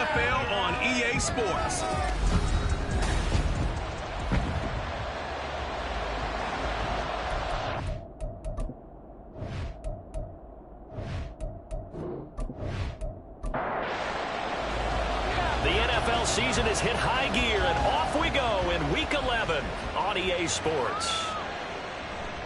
NFL on EA Sports. The NFL season has hit high gear, and off we go in Week 11 on EA Sports.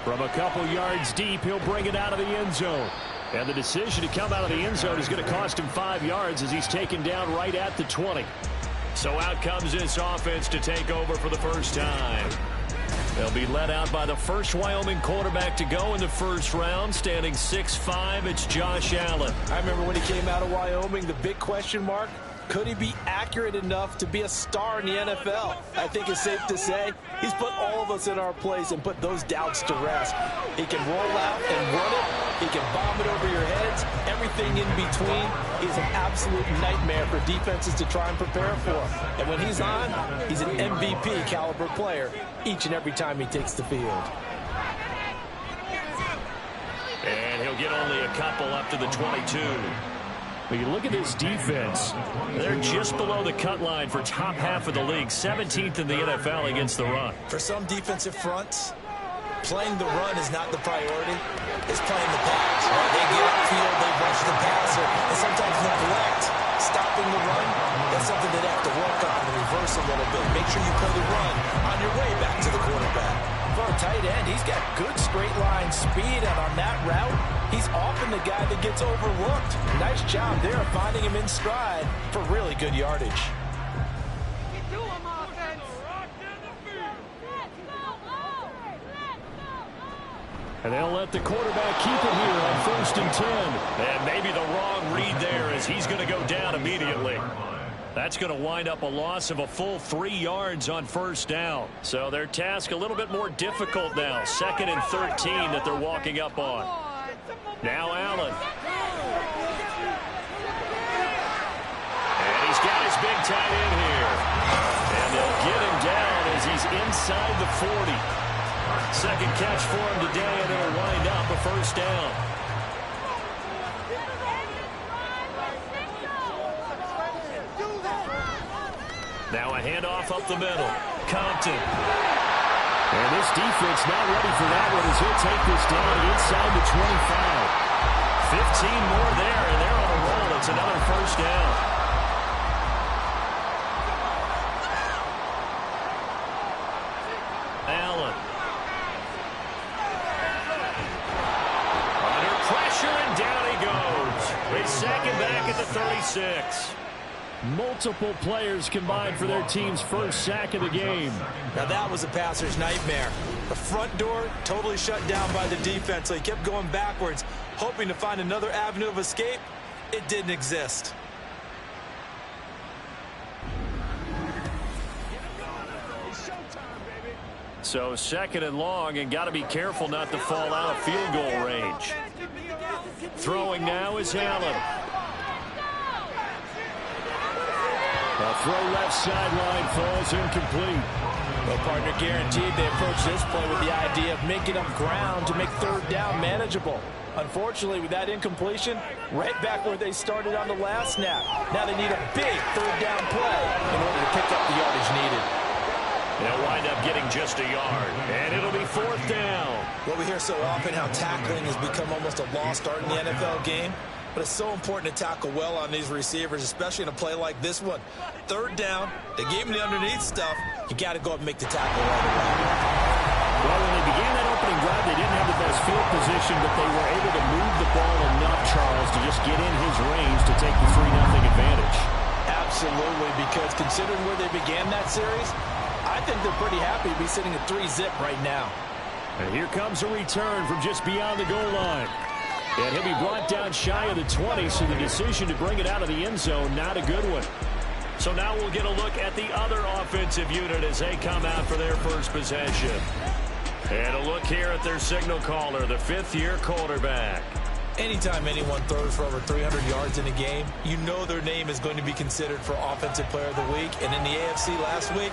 From a couple yards deep, he'll bring it out of the end zone. And the decision to come out of the end zone is going to cost him 5 yards as he's taken down right at the 20. So out comes this offense to take over for the first time. They'll be led out by the first Wyoming quarterback to go in the first round, standing 6'5". It's Josh Allen. I remember when he came out of Wyoming, the big question mark, could he be accurate enough to be a star in the NFL? I think it's safe to say he's put all of us in our place and put those doubts to rest. He can roll out and run it. He can bomb it over your heads. Everything in between is an absolute nightmare for defenses to try and prepare for. And when he's on, he's an MVP caliber player each and every time he takes the field. And he'll get only a couple up to the 22. But you look at this defense. They're just below the cut line for top half of the league. 17th in the NFL against the run. For some defensive fronts, playing the run is not the priority. It's playing the pass. Right? They get upfield, they rush the passer, and sometimes neglect stopping the run. That's something that they have to work on and reverse a little bit. Make sure you play the run on your way back to the quarterback. For a tight end, he's got good straight line speed, and on that route, he's often the guy that gets overlooked. Nice job there of finding him in stride for really good yardage. And they'll let the quarterback keep it here on 1st and 10. And maybe the wrong read there as he's going to go down immediately. That's going to wind up a loss of a full 3 yards on first down. So their task a little bit more difficult now. 2nd and 13 that they're walking up on. Now Allen. And he's got his big tight end here. And they'll get him down as he's inside the 40. Second catch for him today, and it'll wind up a first down. Now a handoff up the middle. Compton. And this defense not ready for that one as he'll take this down inside the 25. 15 more there, and they're on a roll. It's another first down. Allen. Under pressure, and down he goes. They sack him back at the 36. Multiple players combined for their team's first sack of the game. Now that was a passer's nightmare. The front door totally shut down by the defense, so he kept going backwards, hoping to find another avenue of escape. It didn't exist. So 2nd and long, and got to be careful not to fall out of field goal range. Throwing now is Allen. A throw left sideline falls incomplete. Well, partner, guaranteed they approach this play with the idea of making up ground to make third down manageable. Unfortunately, with that incompletion, right back where they started on the last snap. Now they need a big third down play in order to pick up the yardage needed. They'll wind up getting just a yard, and it'll be 4th down. Well, we hear so often how tackling has become almost a lost art in the NFL game. But it's so important to tackle well on these receivers, especially in a play like this one. Third down, they gave him the underneath stuff. You got to go up and make the tackle right away. Well, when they began that opening drive, they didn't have the best field position, but they were able to move the ball enough, Charles, to just get in his range to take the 3-0 advantage. Absolutely, because considering where they began that series, I think they're pretty happy to be sitting at 3-zip right now. And here comes a return from just beyond the goal line. And he'll be brought down shy of the 20, so the decision to bring it out of the end zone, not a good one. So now we'll get a look at the other offensive unit as they come out for their first possession. And a look here at their signal caller, the 5th-year quarterback. Anytime anyone throws for over 300 yards in a game, you know their name is going to be considered for Offensive Player of the Week. And in the AFC last week,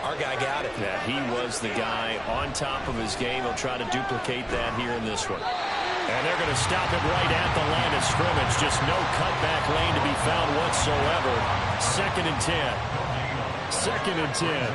our guy got it. Yeah, he was the guy on top of his game. He'll try to duplicate that here in this one. And they're going to stop it right at the line of scrimmage. Just no cutback lane to be found whatsoever. 2nd and 10. 2nd and 10.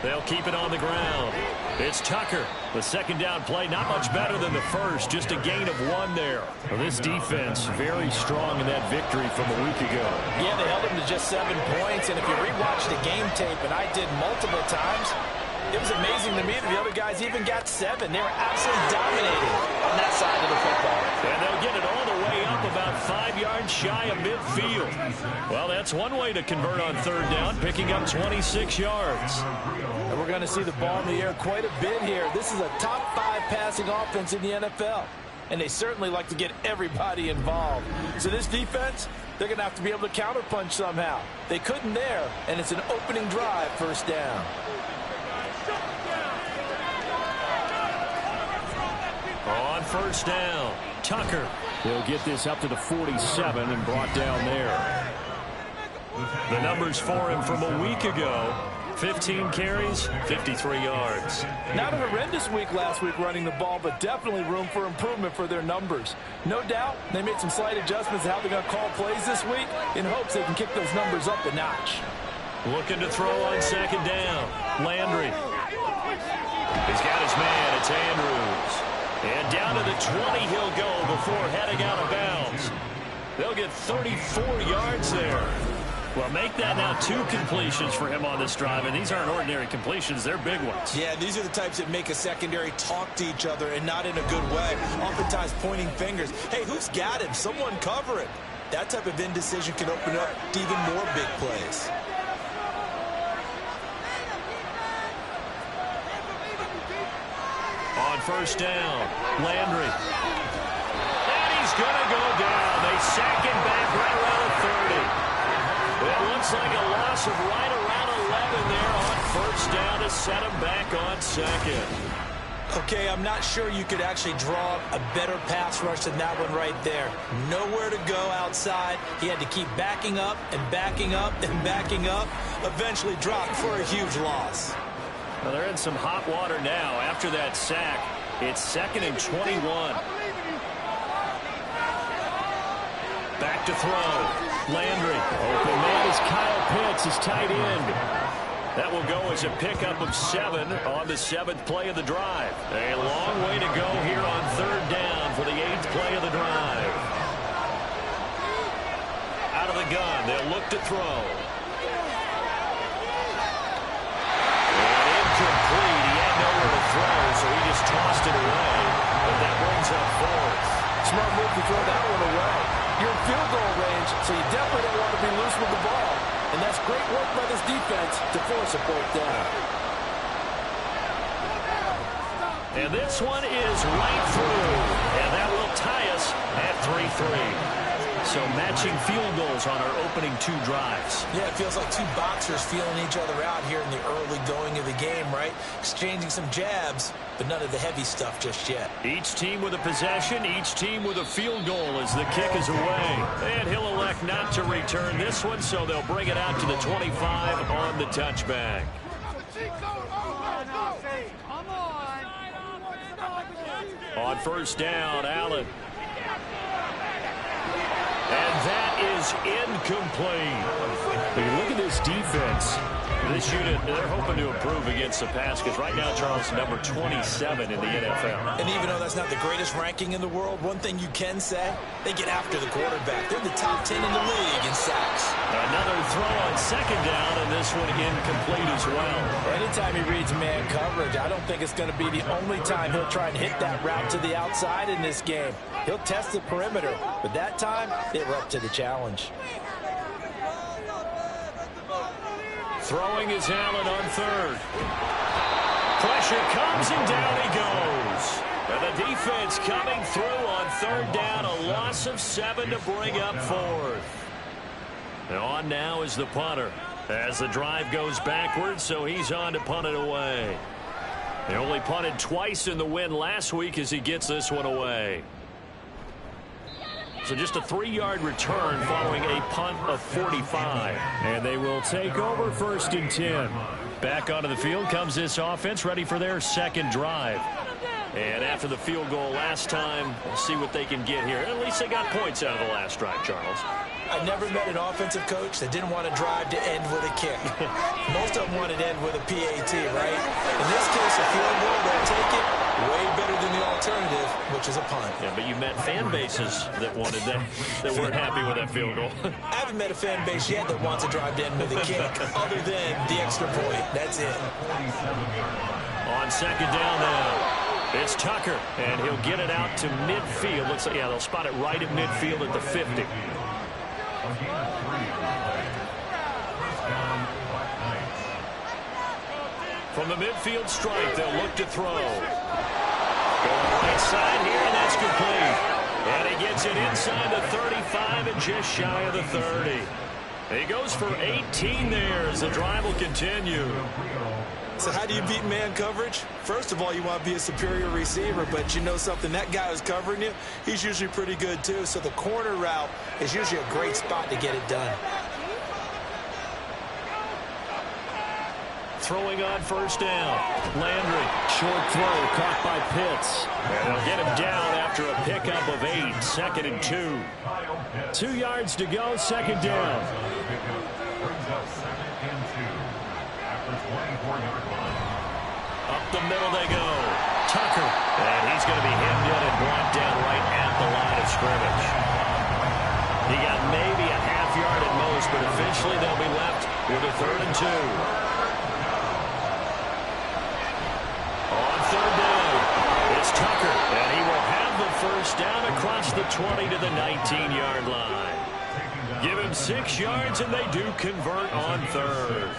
They'll keep it on the ground. It's Tucker. The 2nd down play, not much better than the first. Just a gain of 1 there. Well, this defense very strong in that victory from a week ago. Yeah, they held them to just 7 points. And if you rewatch the game tape, and I did multiple times, it was amazing to me that the other guys even got 7. They were absolutely dominating on that side of the football. And they'll get it all the way up about 5 yards shy of midfield. Well, that's one way to convert on 3rd down, picking up 26 yards. And we're going to see the ball in the air quite a bit here. This is a top 5 passing offense in the NFL. And they certainly like to get everybody involved. So this defense, they're going to have to be able to counterpunch somehow. They couldn't there, and it's an opening drive, 1st down. On 1st down, Tucker. He'll get this up to the 47 and brought down there. The numbers for him from a week ago: 15 carries, 53 yards. Not a horrendous week last week running the ball, but definitely room for improvement for their numbers. No doubt they made some slight adjustments to how they're going to call plays this week in hopes they can kick those numbers up a notch. Looking to throw on 2nd down. Landry. He's got his man. It's Andrews. And down to the 20 he'll go before heading out of bounds. They'll get 34 yards there. Well, make that now 2 completions for him on this drive, and these aren't ordinary completions. They're big ones. Yeah, these are the types that make a secondary talk to each other, and not in a good way. Oftentimes pointing fingers. Hey, who's got him? Someone cover it. That type of indecision can open up to even more big plays. On 1st down, Landry. And he's going to go down. They sack him back right around the 30. It looks like a loss of right around 11 there on 1st down to set him back on 2nd. Okay, I'm not sure you could actually draw a better pass rush than that one right there. Nowhere to go outside. He had to keep backing up and backing up and backing up. Eventually dropped for a huge loss. Well, they're in some hot water now after that sack. It's 2nd and 21. Back to throw. Landry. Open man is Kyle Pitts, his tight end. That will go as a pickup of 7 on the 7th play of the drive. A long way to go here on 3rd down for the 8th play of the drive. Out of the gun, they'll look to throw. Incomplete. He had nowhere to throw, so he just tossed it away. But that brings up 4th. Smart move to throw that one away. You're in field goal range, so you definitely don't want to be loose with the ball. And that's great work by this defense to force a 4th down. And this one is right through. And that will tie us at 3-3. So matching field goals on our opening 2 drives. Yeah, it feels like 2 boxers feeling each other out here in the early going of the game, right? Exchanging some jabs, but none of the heavy stuff just yet. Each team with a possession, each team with a field goal as the kick is away. And he'll elect not to return this one, so they'll bring it out to the 25 on the touchback. On 1st down, Allen. And that is incomplete. When you look at this defense, this unit, they're hoping to improve against the pass because right now, Charles, number 27 in the NFL. And even though that's not the greatest ranking in the world, one thing you can say, they get after the quarterback. They're in the top 10 in the league in sacks. Another throw on 2nd down, and this one incomplete as well. Anytime he reads man coverage, I don't think it's going to be the only time he'll try and hit that route to the outside in this game. He'll test the perimeter, but that time, they were up to the challenge. Throwing is Allen on 3rd. Pressure comes and down he goes. And the defense coming through on 3rd down. A loss of 7 to bring up 4th. And on now is the punter as the drive goes backwards, so he's on to punt it away. He only punted twice in the win last week as he gets this one away. So just a 3-yard return following a punt of 45. And they will take over 1st and 10. Back onto the field comes this offense, ready for their second drive. And after the field goal last time, we'll see what they can get here. At least they got points out of the last drive, Charles. I never met an offensive coach that didn't want to drive to end with a kick. Most of them wanted to end with a PAT, right? In this case, a field goal, they'll take it. Way better than the alternative, which is a punt. Yeah, but you met fan bases that wanted that weren't happy with that field goal. I haven't met a fan base yet that wants to drive to end with a kick, other than the extra point. That's it. On second down now, it's Tucker, and he'll get it out to midfield. Looks like, yeah, they'll spot it right at midfield at the 50. From the midfield strike, they'll look to throw. Going right side here, and that's complete. And he gets it inside the 35 and just shy of the 30. He goes for 18 there as the drive will continue. So how do you beat man coverage? First of all, you want to be a superior receiver, but you know something, that guy who's covering you, he's usually pretty good too. So the corner route is usually a great spot to get it done. Throwing on first down. Landry, short throw, caught by Pitts. And they'll get him down after a pickup of 8, 2nd and 2. 2 yards to go, second down. Up the middle they go. Tucker. And he's going to be hemmed in and brought down right at the line of scrimmage. He got maybe a half yard at most, but eventually they'll be left with a 3rd and 2. Third down. It's Tucker, and he will have the first down across the 20 to the 19-yard line. Give him 6 yards, and they do convert on 3rd.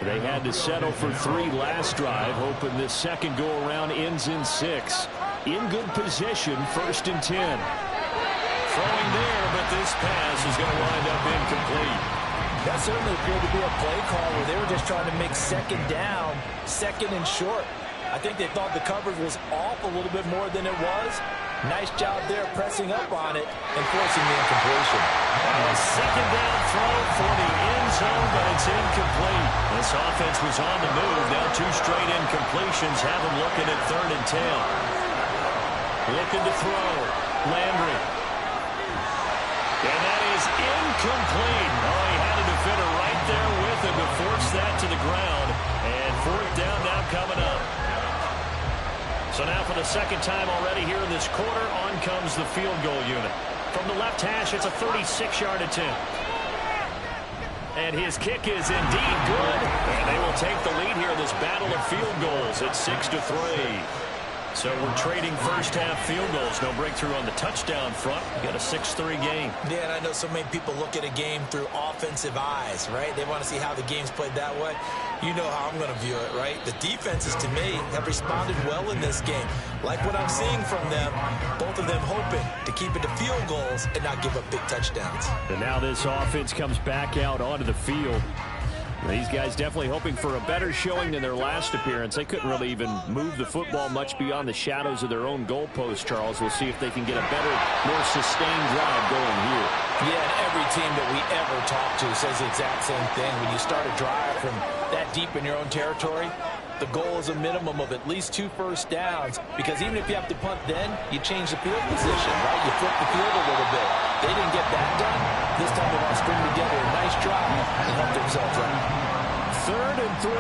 They had to settle for 3 last drive, hoping this second go-around ends in 6. In good position, 1st and 10. Throwing there, but this pass is going to wind up incomplete. That certainly appeared to be a play call where they were just trying to make second down, 2nd and short. I think they thought the coverage was off a little bit more than it was. Nice job there pressing up on it and forcing the incompletion. A second down throw for the end zone, but it's incomplete. This offense was on the move. Now 2 straight incompletions have them looking at 3rd and 10. Looking to throw. Landry. And that is incomplete. Oh, he had a defender right there with him to force that to the ground. And 4th down now coming up. So now for the second time already here in this quarter, on comes the field goal unit. From the left hash, it's a 36-yard attempt. And his kick is indeed good. And they will take the lead here in this battle of field goals at 6-3. So we're trading first-half field goals. No breakthrough on the touchdown front. We got a 6-3 game. Yeah, and I know so many people look at a game through offensive eyes, right? They want to see how the game's played that way. You know how I'm going to view it, right? The defenses, to me, have responded well in this game. Like what I'm seeing from them, both of them hoping to keep it to field goals and not give up big touchdowns. And now this offense comes back out onto the field. These guys definitely hoping for a better showing than their last appearance. They couldn't really even move the football much beyond the shadows of their own goalpost, Charles. We'll see if they can get a better, more sustained drive going here. Yeah, and every team that we ever talk to says the exact same thing. When you start a drive from that deep in your own territory, the goal is a minimum of at least 2 first downs, because even if you have to punt then, you change the field position, right? You flip the field a little bit. They didn't get that done. This time they want to string together a nice drive and help themselves out. 3rd and 3.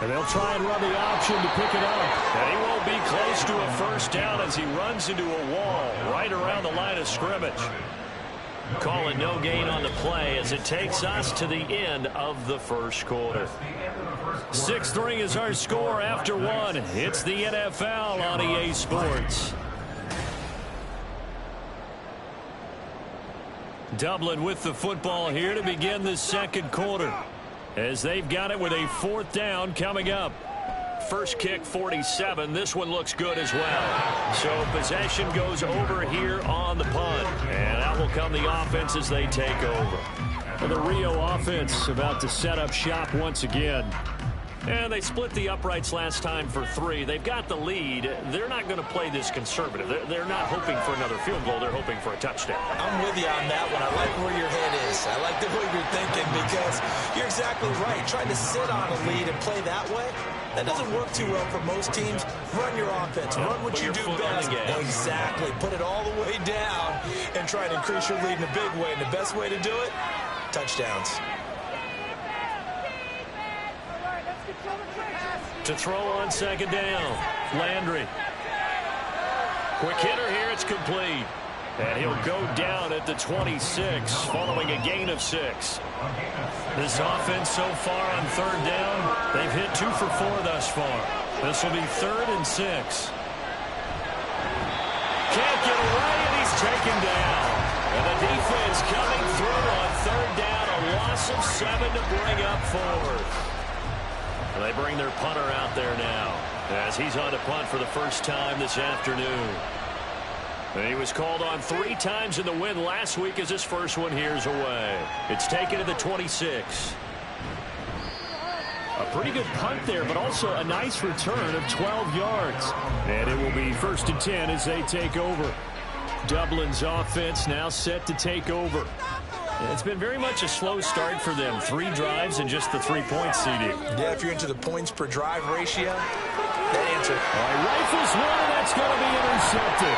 And they'll try and run the option to pick it up. And he won't be close to a first down as he runs into a wall right around the line of scrimmage. Call it no gain on the play as it takes us to the end of the first quarter. 6-3 is our score after 1. It's the NFL on EA Sports. Dublin with the football here to begin the second quarter, as they've got it with a 4th down coming up. First kick, 47. This one looks good as well. So possession goes over here on the punt. And out will come the offense as they take over. The Rio offense about to set up shop once again. And they split the uprights last time for 3. They've got the lead. They're not going to play this conservative. They're not hoping for another field goal. They're hoping for a touchdown. I'm with you on that one. I like where your head is. I like the way you're thinking because you're exactly right. Trying to sit on a lead and play that way, that doesn't work too well for most teams. Run your offense. Run what you do best. Exactly. Put it all the way down and try and increase your lead in a big way. And the best way to do it, touchdowns. To throw on second down, Landry. Quick hitter here, it's complete. And he'll go down at the 26 following a gain of 6. This offense so far on third down, they've hit 2 for 4 thus far. This will be 3rd and 6. Can't get away, and he's taken down. And the defense coming through on third down, a loss of 7 to bring up 4th. They bring their punter out there now as he's on to punt for the first time this afternoon. And he was called on 3 times in the win last week as his first one here's away. It's taken to the 26. A pretty good punt there, but also a nice return of 12 yards. And it will be 1st and 10 as they take over. Dublin's offense now set to take over. It's been very much a slow start for them. 3 drives and just the 3-point CD. Yeah, if you're into the points per drive ratio, that answer. All right, rifles one, and that's going to be intercepted.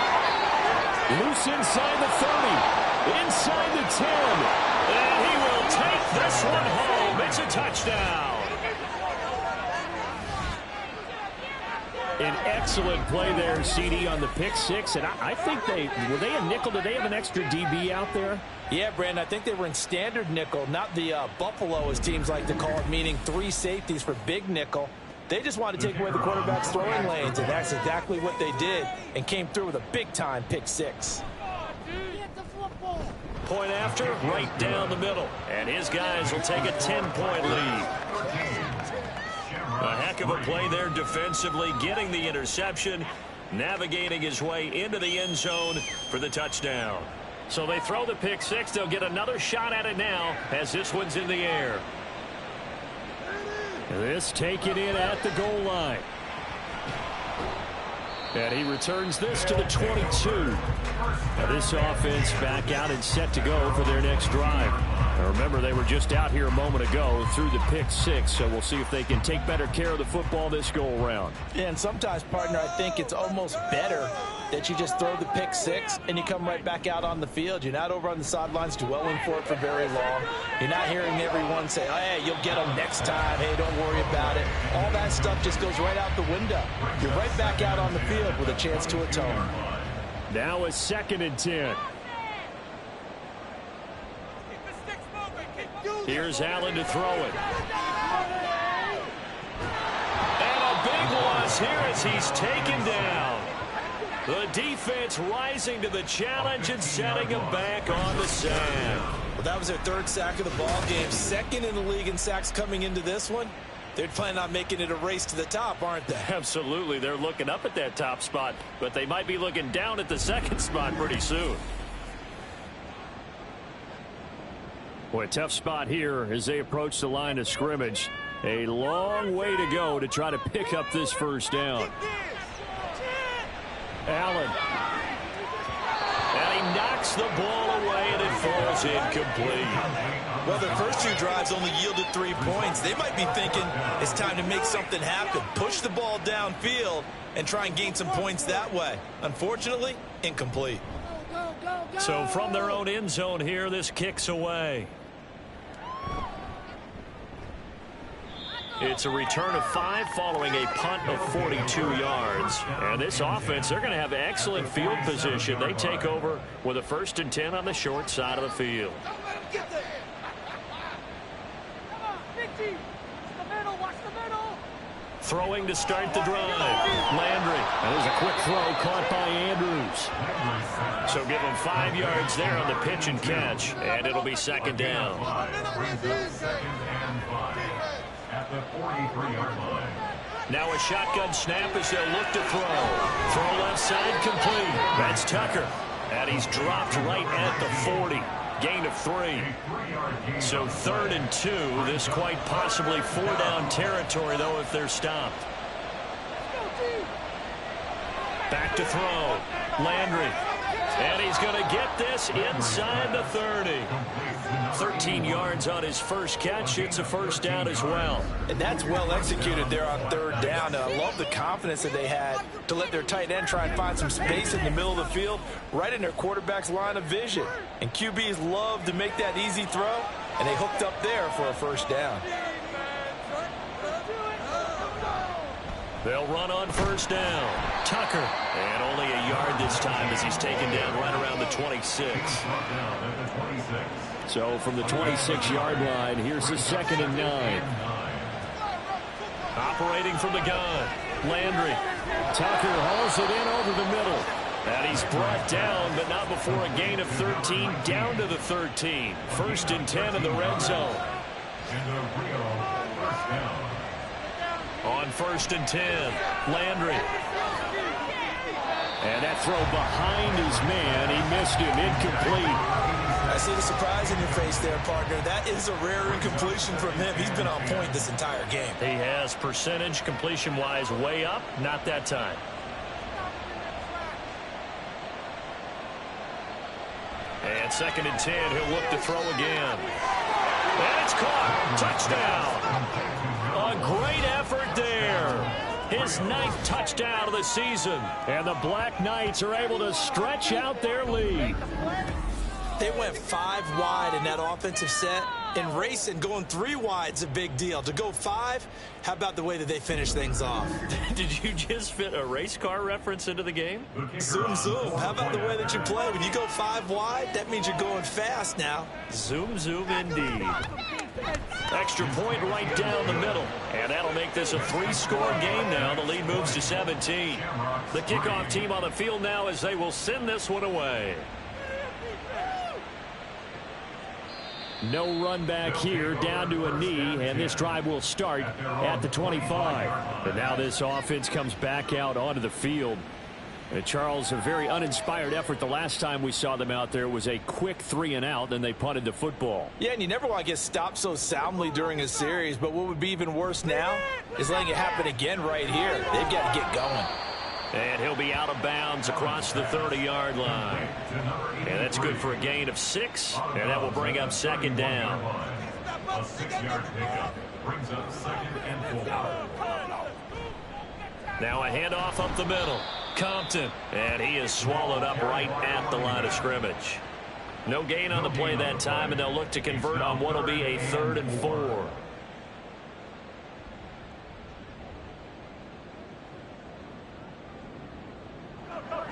Loose inside the 30, inside the 10, and he will take this one home. It's a touchdown. An excellent play there, CD, on the pick 6. And I think were they a nickel? Did they have an extra DB out there? Yeah, Brandon, I think they were in standard nickel, not the Buffalo, as teams like to call it, meaning 3 safeties for big nickel. They just wanted to take away the quarterback's throwing lanes, and that's exactly what they did and came through with a big-time pick 6. Point after, right down the middle. And his guys will take a 10-point lead. A heck of a play there defensively, getting the interception, navigating his way into the end zone for the touchdown. So they throw the pick 6. They'll get another shot at it now as this one's in the air. This taken in at the goal line. And he returns this to the 22. Now this offense back out and set to go for their next drive. Now remember, they were just out here a moment ago through the pick 6, so we'll see if they can take better care of the football this go-around. Yeah, and sometimes, partner, I think it's almost better that you just throw the pick 6 and you come right back out on the field. You're not over on the sidelines dwelling for it for very long. You're not hearing everyone say, oh, hey, you'll get them next time. Hey, don't worry about it. All that stuff just goes right out the window. You're right back out on the field with a chance to atone. Now a 2nd and 10. Here's Allen to throw it. And a big loss here as he's taken down. The defense rising to the challenge and setting him back on the sand. Well, that was their 3rd sack of the ball game. 2nd in the league in sacks coming into this one. They're planning on making it a race to the top, aren't they? Absolutely. They're looking up at that top spot, but they might be looking down at the 2nd spot pretty soon. Boy, a tough spot here as they approach the line of scrimmage. A long way to go to try to pick up this first down. Allen. And he knocks the ball away, and it falls incomplete. Well, their first 2 drives only yielded 3 points. They might be thinking it's time to make something happen. Push the ball downfield and try and gain some points that way. Unfortunately, incomplete. So from their own end zone here, this kicks away. It's a return of 5 following a punt of 42 yards. And this offense, they're going to have excellent field position. They take over with a 1st and 10 on the short side of the field. Throwing to start the drive. Landry. And there's a quick throw caught by Andrews. So give him 5 yards there on the pitch and catch. And it'll be 2nd down. At the 43-yard line. Now a shotgun snap as they'll look to throw. Throw left side complete. That's Tucker. And he's dropped right at the 40. Gain of 3. So 3rd and 2. This quite possibly 4-down territory, though, if they're stopped. Back to throw. Landry. And he's going to get this inside the 30. 13 yards on his first catch. It's a first down as well. And that's well executed there on 3rd down. And I love the confidence that they had to let their tight end try and find some space in the middle of the field, right in their quarterback's line of vision. And QBs love to make that easy throw, and they hooked up there for a first down. They'll run on first down. Tucker. And only a yard this time as he's taken down right around the 26. So from the 26-yard line, here's the 2nd and 9. Operating from the gun. Landry. Tucker hauls it in over the middle. And he's brought down, but not before a gain of 13, down to the 13. 1st and 10 in the red zone. On 1st and 10, Landry. And that throw behind his man. He missed him. Incomplete. I see the surprise in your face there, partner. That is a rare incompletion from him. He's been on point this entire game. He has percentage completion-wise way up. Not that time. And 2nd and 10. He'll look to throw again. And it's caught. Touchdown. A great effort there. His 9th touchdown of the season. And the Black Knights are able to stretch out their lead. They went 5 wide in that offensive set. And racing, going 3 wide is a big deal. To go 5, how about the way that they finish things off? Did you just fit a race car reference into the game? Zoom, zoom. How about the way that you play? When you go 5 wide, that means you're going fast now. Zoom, zoom indeed. Extra point right down the middle. And that'll make this a 3-score game now. The lead moves to 17. The kickoff team on the field now as they will send this one away. No run back here, down to a knee, and this drive will start at the 25. And now this offense comes back out onto the field. And Charles, a very uninspired effort. The last time we saw them out there was a quick 3-and-out, then they punted the football. Yeah, and you never want to get stopped so soundly during a series, but what would be even worse now is letting it happen again right here. They've got to get going. And he'll be out of bounds across the 30-yard line. And that's good for a gain of 6, and that will bring up 2nd down. A 6-yard pickup brings up 2nd and 4. Now a handoff up the middle. Compton. And he is swallowed up right at the line of scrimmage. No gain on the play that time, and they'll look to convert on what will be a 3rd and 4.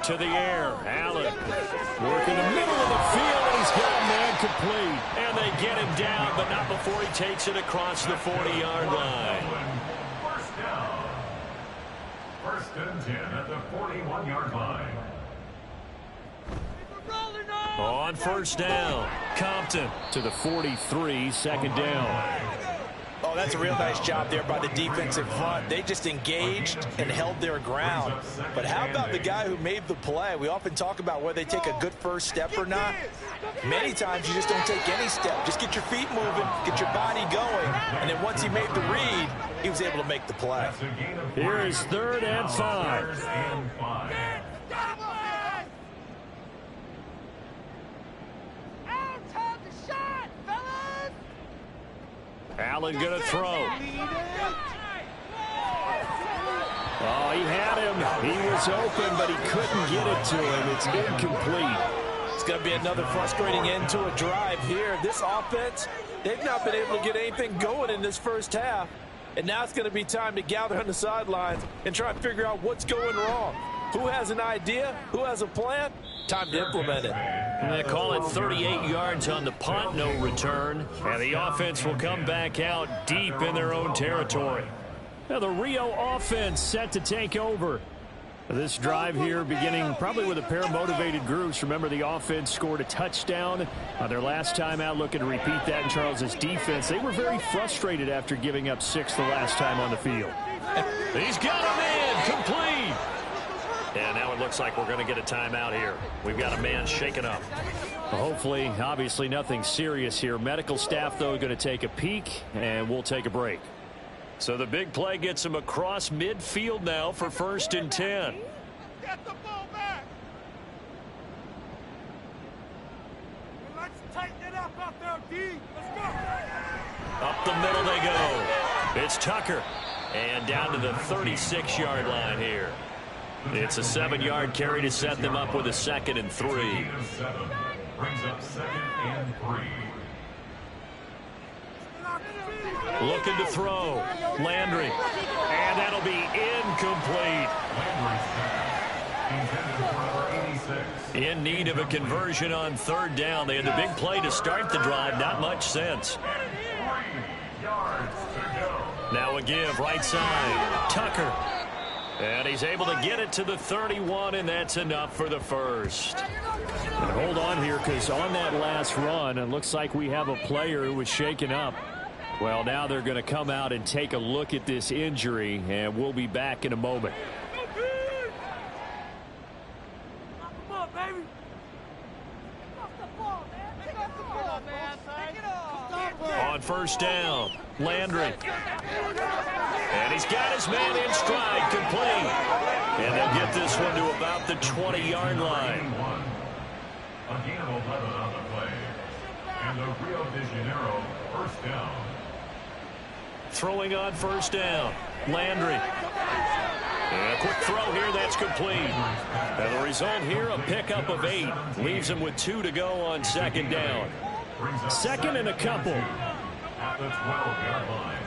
To the air. Allen working the middle of the field, and he's got a man complete. And they get him down, but not before he takes it across the 40-yard line. First down. 1st and 10 at the 41-yard line. On 1st down, Compton to the 43, 2nd down. Oh, that's a real nice job there by the defensive front. They just engaged and held their ground. But how about the guy who made the play? We often talk about whether they take a good first step or not. Many times you just don't take any step. Just get your feet moving, get your body going, and then once he made the read, he was able to make the play. Here is 3rd and 5. Allen going to throw. Oh, he had him. He was open, but he couldn't get it to him. It's incomplete. It's going to be another frustrating end to a drive here. This offense, they've not been able to get anything going in this first half. And now it's going to be time to gather on the sidelines and try and figure out what's going wrong. Who has an idea? Who has a plan? Time to implement it. And they call it 38 yards on the punt, no return. And the offense will come back out deep in their own territory. Now the Rio offense set to take over. This drive here beginning probably with a pair of motivated groups. Remember, the offense scored a touchdown on their last time out, looking to repeat that in Charles's defense. They were very frustrated after giving up 6 the last time on the field. He's got him in, complete. And now it looks like we're going to get a timeout here. We've got a man shaken up. Hopefully, obviously nothing serious here. Medical staff, though, going to take a peek, and we'll take a break. So the big play gets him across midfield now for 1st and 10. Get the ball back. Let's tighten it up out there, D. Let's go. Up the middle they go. It's Tucker. And down to the 36-yard line here. It's a 7-yard carry to set them up with a 2nd and 3. Brings up 2nd and 3. Looking to throw. Landry. And that'll be incomplete. In need of a conversion on 3rd down. They had the big play to start the drive. Not much sense. 3 yards to go. Now a give, right side. Tucker. And he's able to get it to the 31, and that's enough for the 1st. And hold on here, because on that last run, it looks like we have a player who was shaken up. Well, now they're going to come out and take a look at this injury, and we'll be back in a moment. On 1st down, Landry. And he's got his man in stride, complete. And they'll get this one to about the 20-yard line. Again, 11 on the play. And the Rio de Janeiro 1st down. Throwing on 1st down, Landry. And a quick throw here, that's complete. And the result here, a pickup of 8. Leaves him with 2 to go on 2nd down. 2nd and a couple. At the 12-yard line.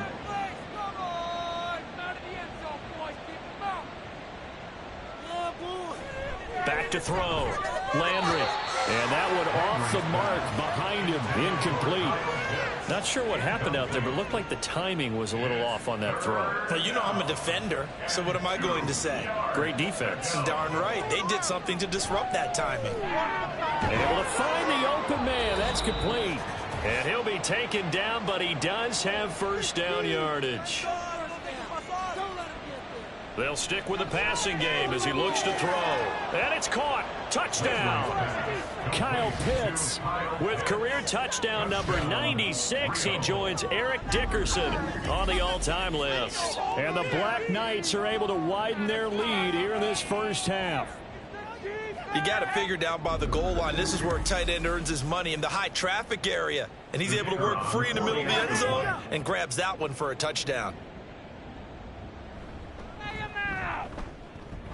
Back to throw. Landry. And that one off the mark behind him. Incomplete. Not sure what happened out there, but it looked like the timing was a little off on that throw. Well, you know I'm a defender, so what am I going to say? Great defense. Darn right. They did something to disrupt that timing. Able to find the open man. That's complete. And he'll be taken down, but he does have 1st down yardage. They'll stick with the passing game as he looks to throw. And it's caught. Touchdown. Kyle Pitts with career touchdown number 96. He joins Eric Dickerson on the all-time list. And the Black Knights are able to widen their lead here in this 1st half. You got to figure down by the goal line. This is where a tight end earns his money, in the high traffic area. And he's able to work free in the middle of the end zone and grabs that one for a touchdown.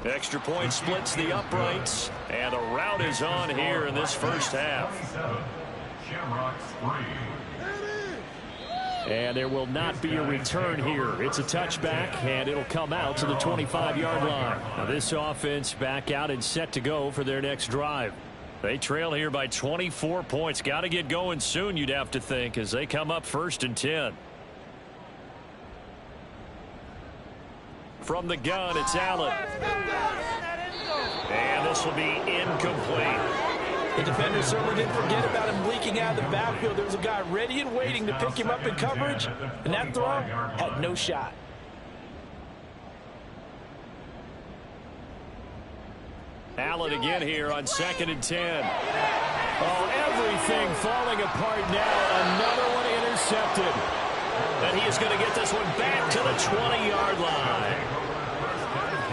Extra point splits the uprights, and a route is on here in this 1st half. Shamrocks 3. And there will not be a return here. It's a touchback, and it'll come out to the 25-yard line. Now this offense back out and set to go for their next drive. They trail here by 24 points. Got to get going soon, you'd have to think, as they come up 1st and 10. From the gun, it's Allen. And this will be incomplete. The defender certainly didn't forget about him leaking out of the backfield. There was a guy ready and waiting to pick him up in coverage, and that throw had no shot. Allen again here on 2nd and 10. Oh, everything falling apart now. Another one intercepted. And he is going to get this one back to the 20-yard line.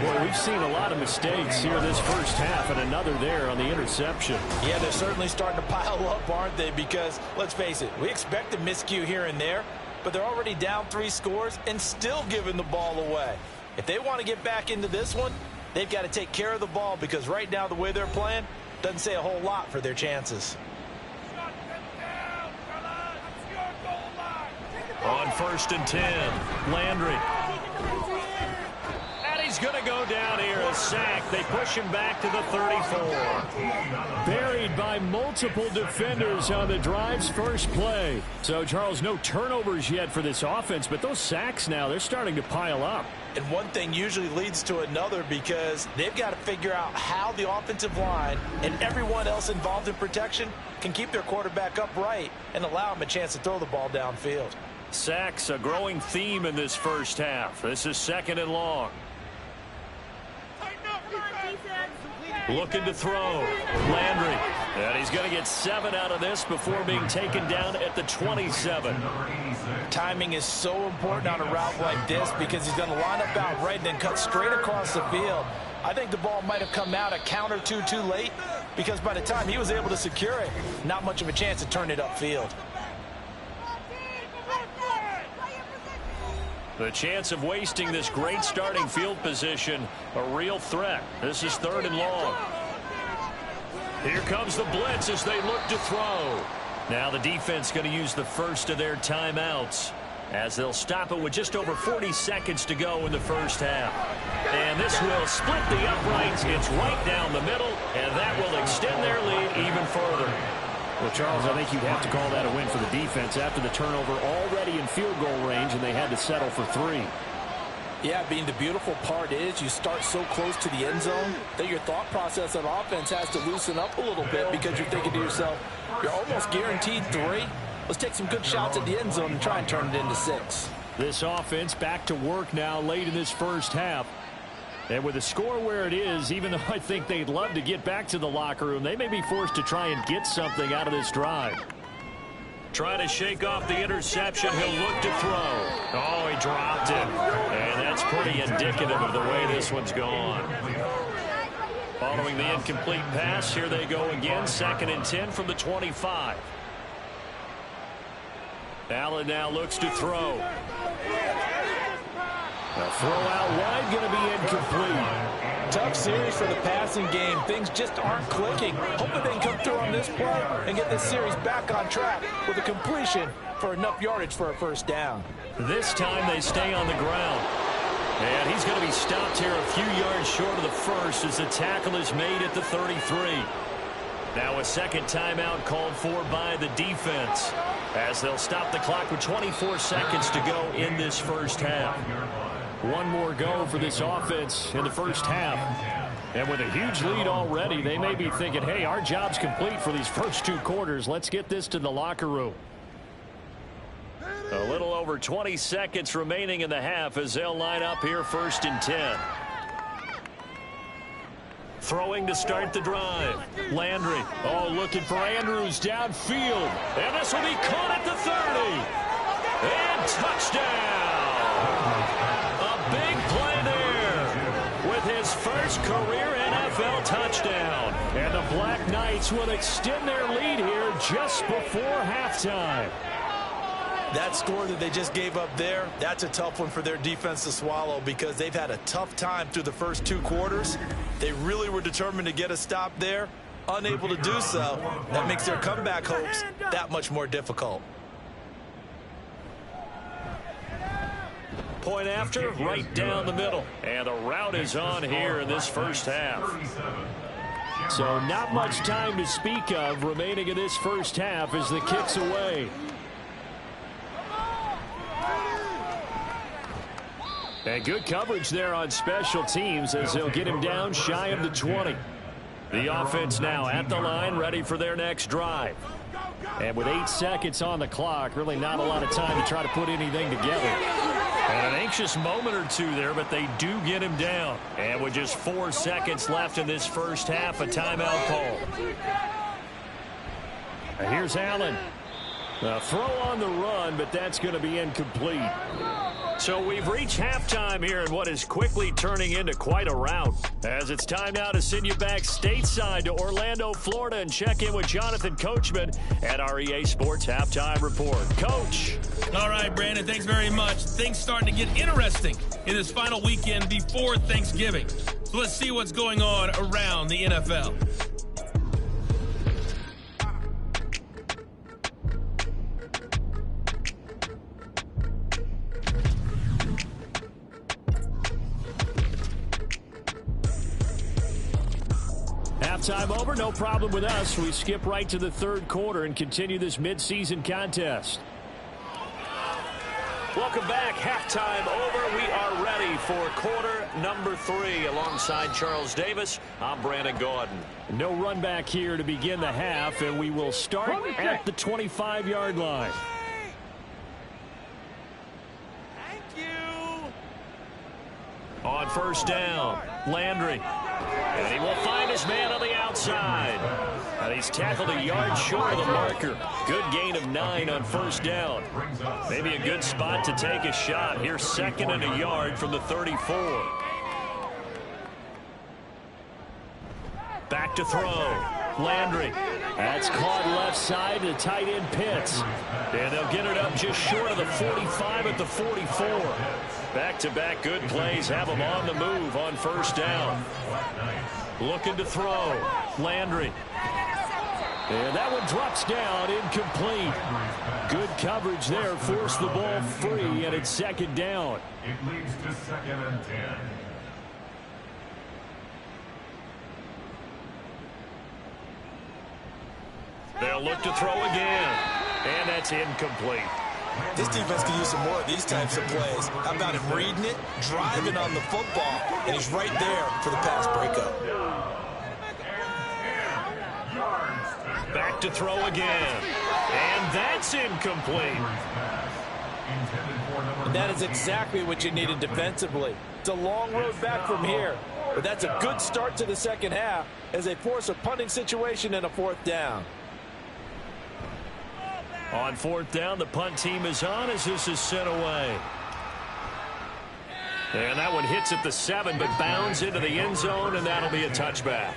Boy, we've seen a lot of mistakes here this 1st half, and another there on the interception. Yeah, they're certainly starting to pile up, aren't they? Because, let's face it, we expect a miscue here and there, but they're already down 3 scores and still giving the ball away. If they want to get back into this one, they've got to take care of the ball, because right now the way they're playing doesn't say a whole lot for their chances. On 1st and 10, Landry. And he's going to go down here, a sack. They push him back to the 34. Buried by multiple defenders on the drive's first play. So, Charles, no turnovers yet for this offense, but those sacks now, they're starting to pile up. And one thing usually leads to another, because they've got to figure out how the offensive line and everyone else involved in protection can keep their quarterback upright and allow him a chance to throw the ball downfield. Sacks, a growing theme in this 1st half. This is 2nd and long. Tighten up, defense. Looking to throw. Landry. And he's going to get 7 out of this before being taken down at the 27. Timing is so important on a route like this because he's going to line up out right and then cut straight across the field. I think the ball might have come out a count or two too late because by the time he was able to secure it, not much of a chance to turn it upfield. The chance of wasting this great starting field position, a real threat. This is 3rd and long. Here comes the blitz as they look to throw. Now the defense going to use the first of their timeouts as they'll stop it with just over 40 seconds to go in the first half. And this will split the uprights. It's right down the middle, and that will extend their lead even further. Well, Charles, I think you'd have to call that a win for the defense after the turnover already in field goal range, and they had to settle for 3. Yeah, the beautiful part is you start so close to the end zone that your thought process on offense has to loosen up a little bit because you're thinking to yourself, you're almost guaranteed 3. Let's take some good shots at the end zone and try and turn it into 6. This offense back to work now late in this first half. And with the score where it is, even though I think they'd love to get back to the locker room, they may be forced to try and get something out of this drive. Trying to shake off the interception. He'll look to throw. Oh, he dropped it. And that's pretty indicative of the way this one's gone. Following the incomplete pass, here they go again. 2nd and 10 from the 25. Allen now looks to throw. A throw out wide, going to be incomplete. Tough series for the passing game. Things just aren't clicking. Hoping they can come through on this play and get this series back on track with a completion for enough yardage for a first down. This time they stay on the ground. And he's going to be stopped here a few yards short of the first as the tackle is made at the 33. Now a second timeout called for by the defense as they'll stop the clock with 24 seconds to go in this first half. One more go for this offense in the first half. And with a huge lead already, they may be thinking, hey, our job's complete for these first 2 quarters. Let's get this to the locker room. A little over 20 seconds remaining in the half as they'll line up here 1st and 10. Throwing to start the drive. Landry. Oh, looking for Andrews downfield. And this will be caught at the 30. And touchdown. A big play there with his first career NFL touchdown. And the Black Knights will extend their lead here just before halftime. That score that they just gave up there, that's a tough one for their defense to swallow because they've had a tough time through the first 2 quarters. They really were determined to get a stop there, unable to do so. That makes their comeback hopes that much more difficult. Point after, right down the middle. And the route is on here in this first half. So not much time to speak of remaining in this first half as the kick's away. And good coverage there on special teams as they'll get him down shy of the 20. The offense now at the line, ready for their next drive. And with 8 seconds on the clock, really not a lot of time to try to put anything together. And an anxious moment or two there, but they do get him down. And with just 4 seconds left in this first half, a timeout call. And here's Allen. A throw on the run, but that's going to be incomplete. So we've reached halftime here in what is quickly turning into quite a rout. As it's time now to send you back stateside to Orlando, Florida, and check in with Jonathan Coachman at our EA Sports Halftime Report. Coach. All right, Brandon, thanks very much. Things starting to get interesting in this final weekend before Thanksgiving. So let's see what's going on around the NFL. Halftime over, no problem with us. We skip right to the 3rd quarter and continue this midseason contest. Welcome back. Halftime over. We are ready for quarter number 3 alongside Charles Davis. I'm Brandon Gaudin. No run back here to begin the half, and we will start at the 25-yard line. Thank you. On first down, Landry. And he will find his man on the outside. And he's tackled a yard short of the marker. Good gain of 9 on first down. Maybe a good spot to take a shot. Here's 2nd and a yard from the 34. Back to throw. Landry. That's caught left side to tight end Pitts. And they'll get it up just short of the 45 at the 44. Back-to-back good plays have them on the move on first down. Looking to throw. Landry. And that one drops down, incomplete. Good coverage there, forced the ball free, and it's 2nd down. It leads to 2nd and 10. They'll look to throw again, and that's incomplete. This defense can use some more of these types of plays. How about him reading it, driving on the football, and he's right there for the pass breakup. Back to throw again, and that's incomplete. And that is exactly what you needed defensively. It's a long road back from here, but that's a good start to the second half as they force a punting situation and a 4th down. On 4th down, the punt team is on as this is sent away. And that one hits at the 7, but bounds into the end zone, and that'll be a touchback.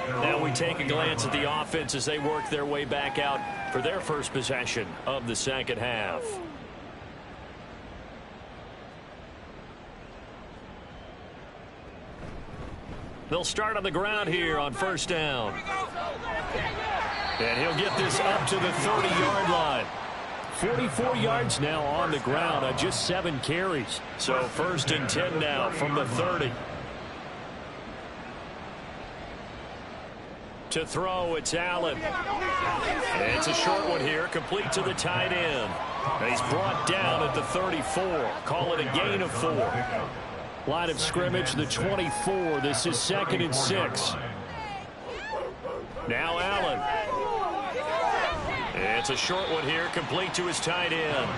Now we take a glance at the offense as they work their way back out for their first possession of the second half. They'll start on the ground here on first down. And he'll get this up to the 30-yard line. 44 yards now on the ground on just 7 carries. So 1st and 10 now from the 30. To throw, it's Allen. And it's a short one here, complete to the tight end. And he's brought down at the 34. Call it a gain of 4. Line of scrimmage, the 24. This is 2nd and 6. Now Allen. It's a short one here, complete to his tight end.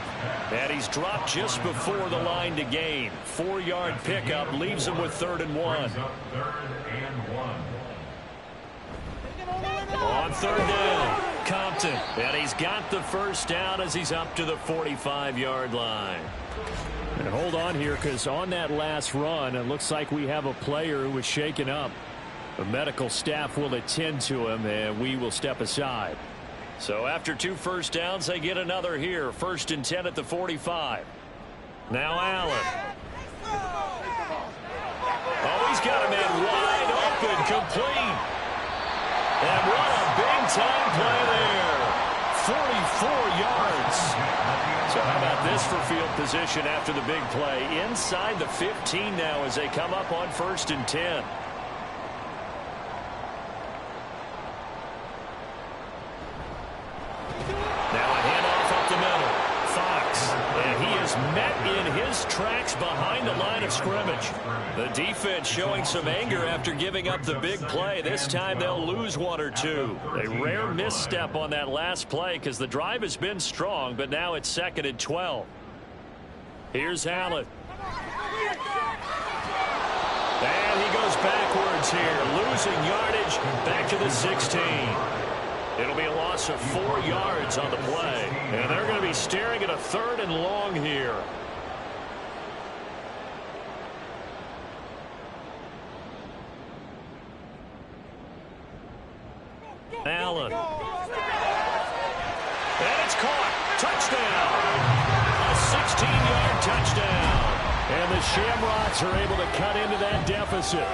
And he's dropped just before the line to gain. 4-yard pickup leaves him with 3rd and 1. On 3rd down, Compton. And he's got the first down as he's up to the 45-yard line. And hold on here, because on that last run, it looks like we have a player who was shaken up. The medical staff will attend to him, and we will step aside. So after 2 first downs, they get another here. 1st and 10 at the 45. Now Allen. Oh, he's got a man wide open, complete. And what a big-time play there. 44 yards. So how about this for field position after the big play? Inside the 15 now as they come up on 1st and 10. Now a handoff up the middle. Fox. And he is met in his tracks behind the line of scrimmage. The defense showing some anger after giving up the big play. This time they'll lose 1 or 2. A rare misstep on that last play because the drive has been strong, but now it's 2nd and 12. Here's Allen. And he goes backwards here, losing yardage back to the 16. It'll be a loss of 4 yards on the play. And they're going to be staring at a 3rd and long here. Allen. And it's caught. Touchdown. A 16-yard touchdown. And the Shamrocks are able to cut into that deficit.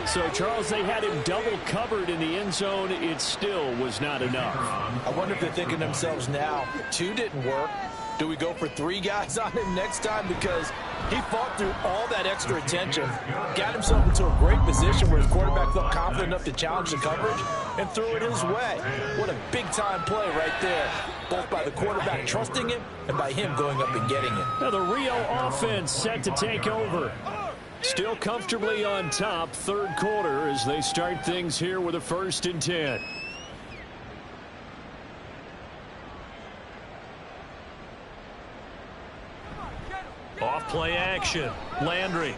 So, Charles, they had him double covered in the end zone. It still was not enough. I wonder if they're thinking to themselves now, 2 didn't work. Do we go for 3 guys on him next time? Because he fought through all that extra attention, got himself into a great position where his quarterback felt confident enough to challenge the coverage and threw it his way. What a big-time play right there, both by the quarterback trusting him and by him going up and getting it. Now the Rio offense set to take over. Still comfortably on top, 3rd quarter as they start things here with a 1st and 10. Off play action. Landry.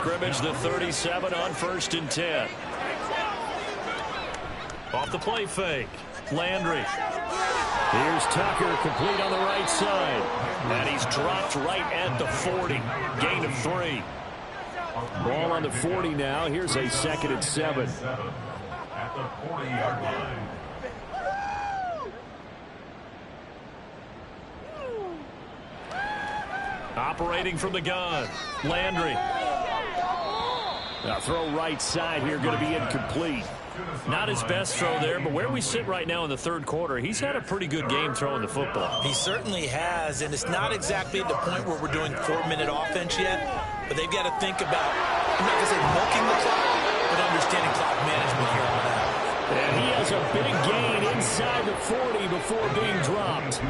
scrimmage, the 37 on 1st and 10. Off the play fake. Landry. Here's Tucker, complete on the right side. And he's dropped right at the 40. Gain of 3. Ball on the 40 now. Here's a 2nd and 7. At the 40-yard line. Operating from the gun. Landry. Now throw right side here, going to be incomplete. Not his best throw there, but where we sit right now in the 3rd quarter, he's had a pretty good game throwing the football. He certainly has, and it's not exactly at the point where we're doing 4-minute offense yet, but they've got to think about, I'm not going to say milking the clock, but understanding clock management here on that. And he has a big gain inside the 40 before being dropped.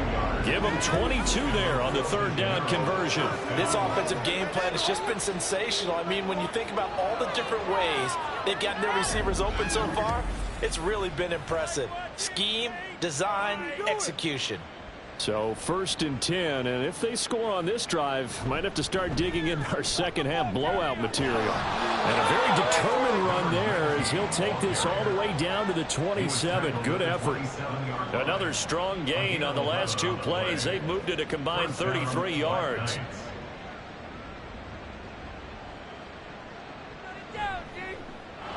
Give him 22 there on the 3rd down conversion. This offensive game plan has just been sensational. I mean, when you think about all the different ways they've gotten their receivers open so far, it's really been impressive. Scheme, design, execution. So 1st and 10, and if they score on this drive, might have to start digging in our second-half blowout material. And a very determined run there as he'll take this all the way down to the 27. Good effort. Another strong gain on the last 2 plays. They've moved it a combined 33 yards.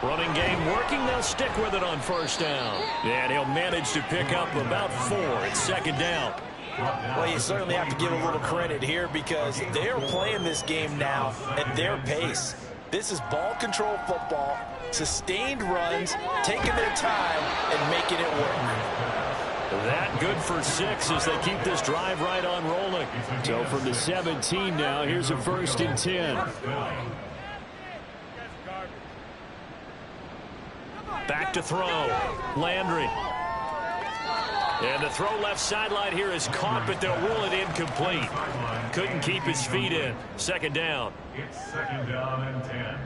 Running game working. They'll stick with it on 1st down. And he'll manage to pick up about 4 at 2nd down. Well, you certainly have to give a little credit here because they are playing this game now at their pace. This is ball control football, sustained runs, taking their time, and making it work. That good for 6 as they keep this drive right on rolling. So from the 17 now, here's a 1st and 10. Back to throw. Landry. And the throw left sideline here is caught, but they'll rule it incomplete. Couldn't keep his feet in. 2nd down. It's 2nd down and 10.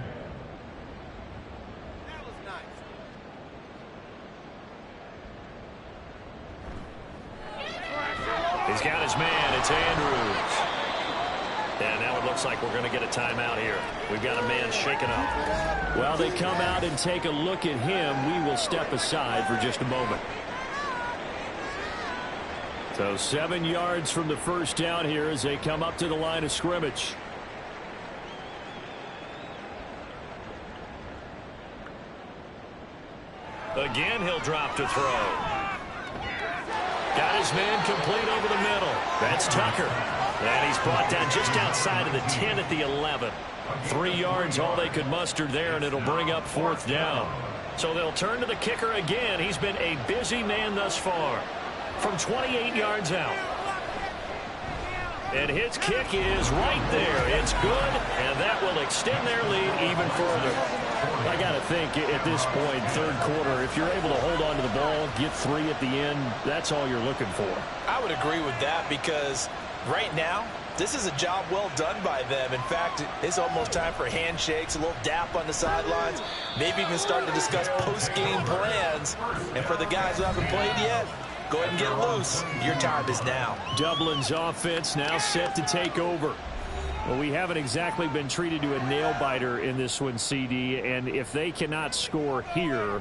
He's got his man. It's Andrews. And now it looks like we're going to get a timeout here. We've got a man shaken up. Well, they come out and take a look at him. We will step aside for just a moment. So 7 yards from the 1st down here as they come up to the line of scrimmage. Again, he'll drop to throw. Got his man complete over the middle. That's Tucker. And he's brought down just outside of the 10 at the 11. 3 yards all they could muster there, and it'll bring up 4th down. So they'll turn to the kicker again. He's been a busy man thus far. From 28 yards out. And his kick is right there. It's good, and that will extend their lead even further. I got to think at this point, 3rd quarter, if you're able to hold on to the ball, get 3 at the end, that's all you're looking for. I would agree with that because right now, this is a job well done by them. In fact, it's almost time for handshakes, a little dap on the sidelines, maybe even start to discuss post-game plans. And for the guys who haven't played yet, go ahead and get loose. Your time is now. Dublin's offense now set to take over. Well, we haven't exactly been treated to a nail-biter in this one, CD, and if they cannot score here,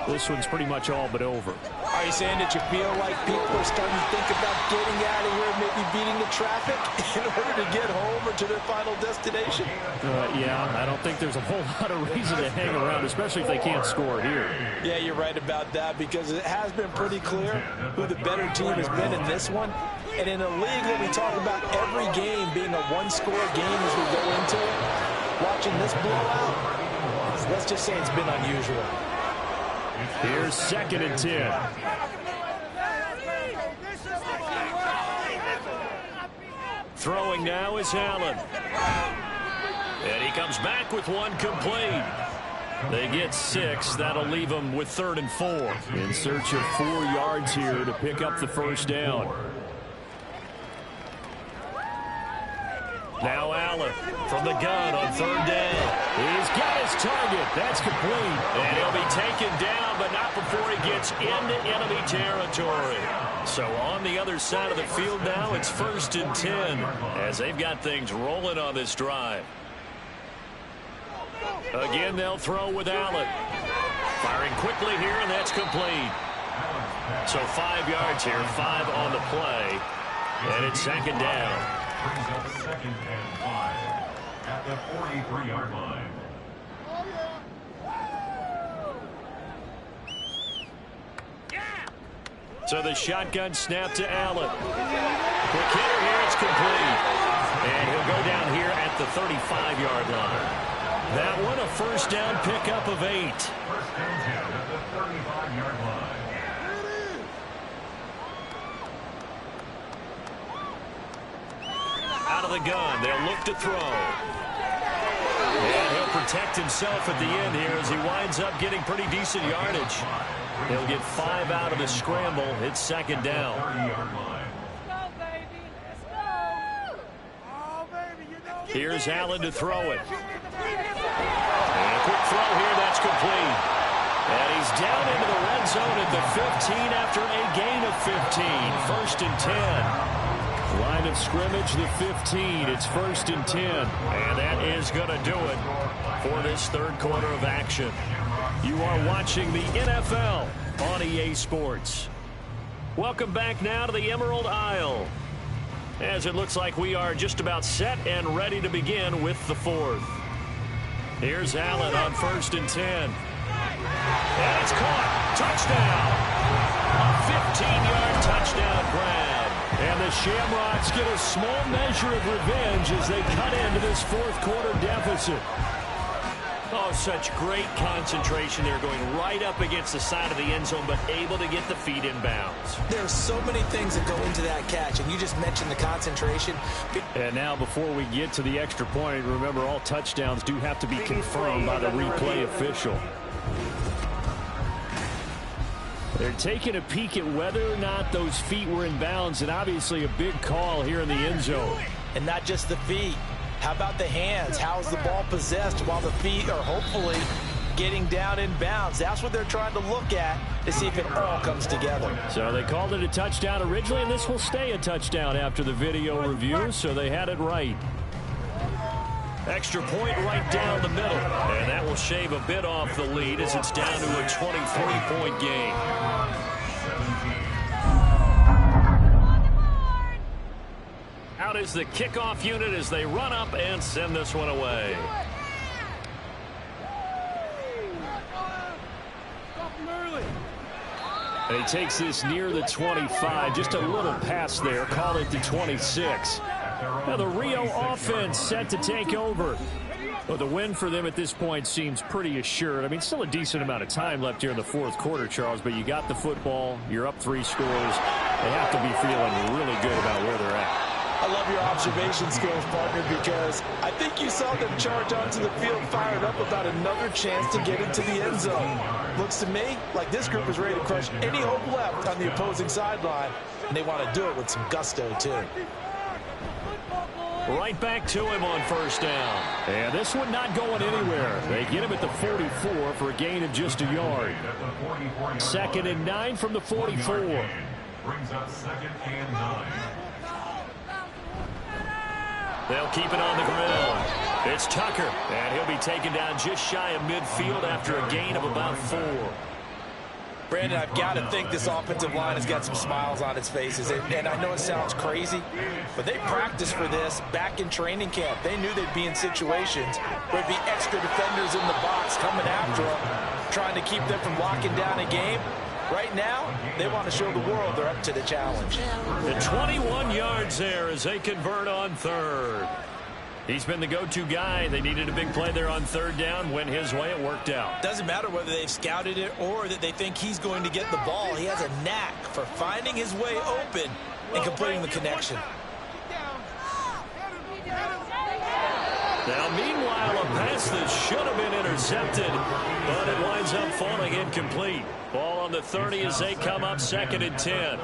this one's pretty much all but over. Are you saying that you feel like people are starting to think about getting out of here, maybe beating the traffic in order to get home or to their final destination? Yeah, I don't think there's a whole lot of reason to hang around, especially if they can't score here. Yeah, you're right about that because it has been pretty clear who the better team has been in this one. And in a league where we talk about every game being a one-score game as we go into it, watching this blowout, let's just say it's been unusual. Here's 2nd and 10. Throwing now is Allen. And he comes back with one complete. They get 6. That'll leave them with 3rd and 4. In search of 4 yards here to pick up the 1st down. Now Allen from the gun on 3rd down. He's got his target. That's complete. And he'll be taken down, but not before he gets into enemy territory. So on the other side of the field now, it's 1st and 10 as they've got things rolling on this drive. Again, they'll throw with Allen. Firing quickly here, and that's complete. So 5 yards here, 5 on the play. And it's second down. Brings up second and 5 at the 43-yard line. So the shotgun snap to Allen. Quick hitter here, it's complete. And he'll go down here at the 35-yard line. That one a first down pickup of 8. First and 10 at the 35-yard line. Out of the gun, they'll look to throw. And he'll protect himself at the end here as he winds up getting pretty decent yardage. He'll get 5 out of the scramble. It's second down. 30-yard line. Here's Allen to throw it. And a quick throw here, that's complete. And he's down into the red zone at the 15 after a gain of 15. First and 10. Line of scrimmage, the 15. It's first and 10. And that is going to do it for this third quarter of action. You are watching the NFL on EA Sports. Welcome back now to the Emerald Isle, as it looks like we are just about set and ready to begin with the fourth. Here's Allen on first and 10. And it's caught. Touchdown. A 15-yard touchdown grab. And the Shamrocks get a small measure of revenge as they cut into this fourth quarter deficit. Oh, such great concentration. They're going right up against the side of the end zone, but able to get the feet in bounds. There's so many things that go into that catch, and you just mentioned the concentration. And now, before we get to the extra point, remember all touchdowns do have to be confirmed by the replay official. They're taking a peek at whether or not those feet were in bounds, and obviously a big call here in the end zone. And not just the feet. How about the hands? How is the ball possessed while the feet are hopefully getting down in bounds? That's what they're trying to look at to see if it all comes together. So they called it a touchdown originally, and this will stay a touchdown after the video review, so they had it right. Extra point right down the middle, and that will shave a bit off the lead as it's down to a 23-point game. Out is the kickoff unit as they run up and send this one away. And he takes this near the 25, just a little pass there, call it the 26. Now the Rio offense set to take over. Well, the win for them at this point seems pretty assured. I mean, still a decent amount of time left here in the fourth quarter, Charles, but you got the football, you're up 3 scores. They have to be feeling really good about where they're at. I love your observation skills, partner, because I think you saw them charge onto the field fired up about another chance to get into the end zone. Looks to me like this group is ready to crush any hope left on the opposing sideline, and they want to do it with some gusto, too. Right back to him on first down. And this one not going anywhere. They get him at the 44 for a gain of just a yard. Second and 9 from the 44. Brings up second and 9. They'll keep it on the ground. It's Tucker, and he'll be taken down just shy of midfield after a gain of about 4. Brandon, I've got to think this offensive line has got some smiles on its faces. And I know it sounds crazy, but they practiced for this back in training camp. They knew they'd be in situations where there'd be extra defenders in the box coming after them, trying to keep them from locking down a game. Right now, they want to show the world they're up to the challenge. The 21 yards there as they convert on third. He's been the go-to guy. They needed a big play there on third down. Went his way. It worked out. Doesn't matter whether they've scouted it or that they think he's going to get the ball. He has a knack for finding his way open and completing the connection. Now, meanwhile, a pass that should have been intercepted, but it winds up falling incomplete. Ball on the 30 as they come up second and 10.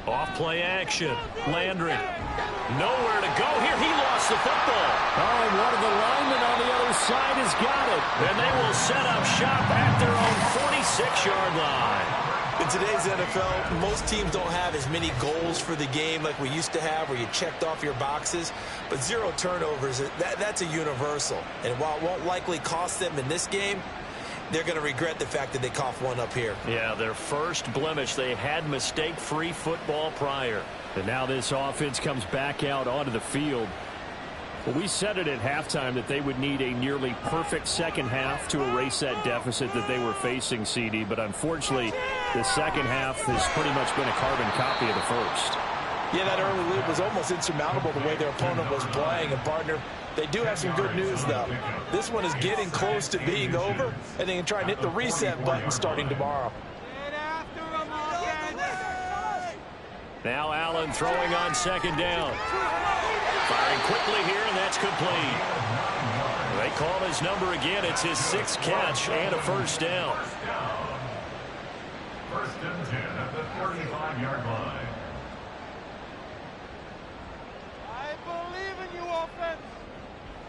Off play action. Landry. Nowhere to go here. He lost the football. Oh, and one of the linemen on the other side has got it. And they will set up shop at their own 46-yard line. In today's NFL, most teams don't have as many goals for the game like we used to have, where you checked off your boxes. But 0 turnovers, that's a universal. And while it won't likely cost them in this game, they're going to regret the fact that they coughed one up here. Yeah, their first blemish. They had mistake-free football prior. And now this offense comes back out onto the field. Well, we said it at halftime that they would need a nearly perfect second half to erase that deficit that they were facing, CD. But unfortunately, the second half has pretty much been a carbon copy of the first. Yeah, that early lead was almost insurmountable the way their opponent was playing. And, partner, they do have some good news, though. This one is getting close to being over, and they can try and hit the reset button starting tomorrow. Now Allen throwing on second down. Firing quickly here, and that's complete. They call his number again. It's his 6th catch and a first down. First and 10 at the 35-yard line. I believe in you, offense.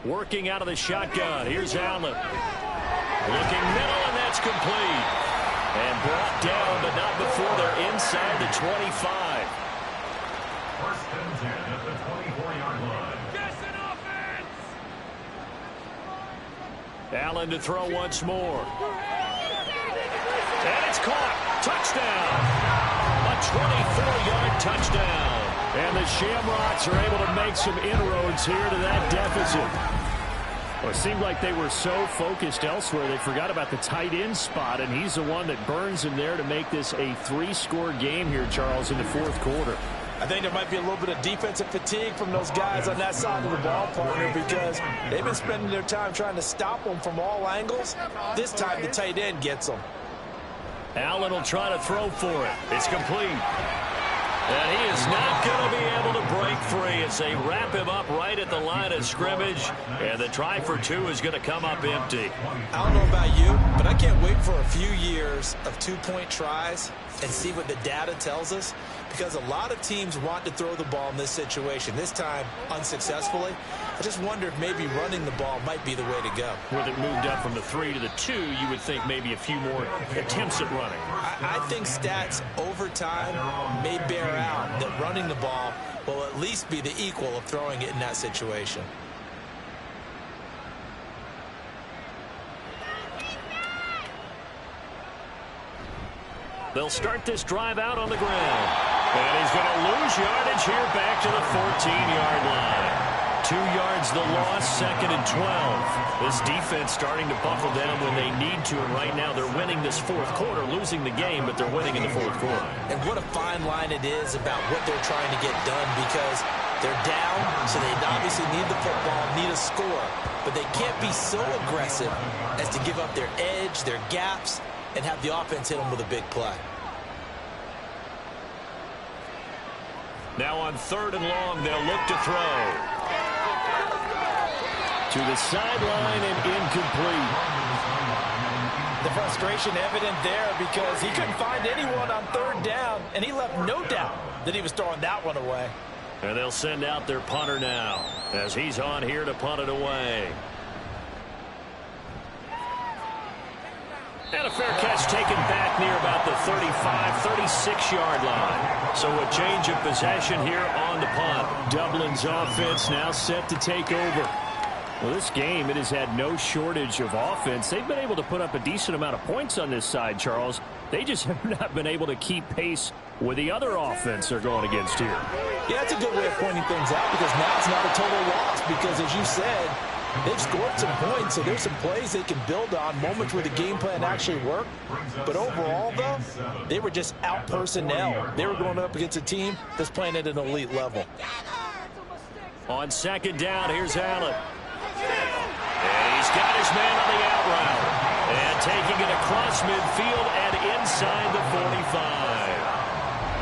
Working out of the shotgun. Here's Allen. Looking middle, and that's complete. And brought down, but not before they're inside the 25. First and 10 at the 24-yard line. Just an offense. Allen to throw once more. And it's caught. Touchdown. A 24-yard touchdown. And the Shamrocks are able to make some inroads here to that deficit. Well, it seemed like they were so focused elsewhere they forgot about the tight end spot, and he's the one that burns him there to make this a 3-score game here, Charles, in the 4th quarter. I think there might be a little bit of defensive fatigue from those guys on that side of the ball, partner, because they've been spending their time trying to stop them from all angles. This time the tight end gets them. Allen will try to throw for it. It's complete. And he is not going to be able to break free as they wrap him up right at the line of scrimmage. And the try for 2 is going to come up empty. I don't know about you, but I can't wait for a few years of 2-point tries and see what the data tells us, because a lot of teams want to throw the ball in this situation. This time, unsuccessfully. I just wonder if maybe running the ball might be the way to go. With it moved up from the 3 to the 2, you would think maybe a few more attempts at running. I think stats over time may bear out that running the ball will at least be the equal of throwing it in that situation. They'll start this drive out on the ground. And he's going to lose yardage here back to the 14-yard line. 2 yards the loss, 2nd and 12. This defense starting to buckle down when they need to, and right now they're winning this 4th quarter, losing the game, but they're winning in the 4th quarter. And what a fine line it is about what they're trying to get done, because they're down, so they obviously need the football, need a score, but they can't be so aggressive as to give up their edge, their gaps, and have the offense hit them with a big play. Now on 3rd and long, they'll look to throw. To the sideline and incomplete. The frustration evident there because he couldn't find anyone on 3rd down, and he left no doubt that he was throwing that one away. And they'll send out their punter now as he's on here to punt it away. And a fair catch taken back near about the 35, 36-yard line. So a change of possession here on the punt. Dublin's offense now set to take over. Well, this game, it has had no shortage of offense. They've been able to put up a decent amount of points on this side, Charles. They just have not been able to keep pace with the other offense they're going against here. Yeah, that's a good way of pointing things out, because now it's not a total loss, because as you said, they've scored some points, so there's some plays they can build on, moments where the game plan actually worked. But overall, though, they were just out personnel. They were going up against a team that's playing at an elite level. On 2nd down, here's Allen. And he's got his man on the out route. And taking it across midfield and inside the 45.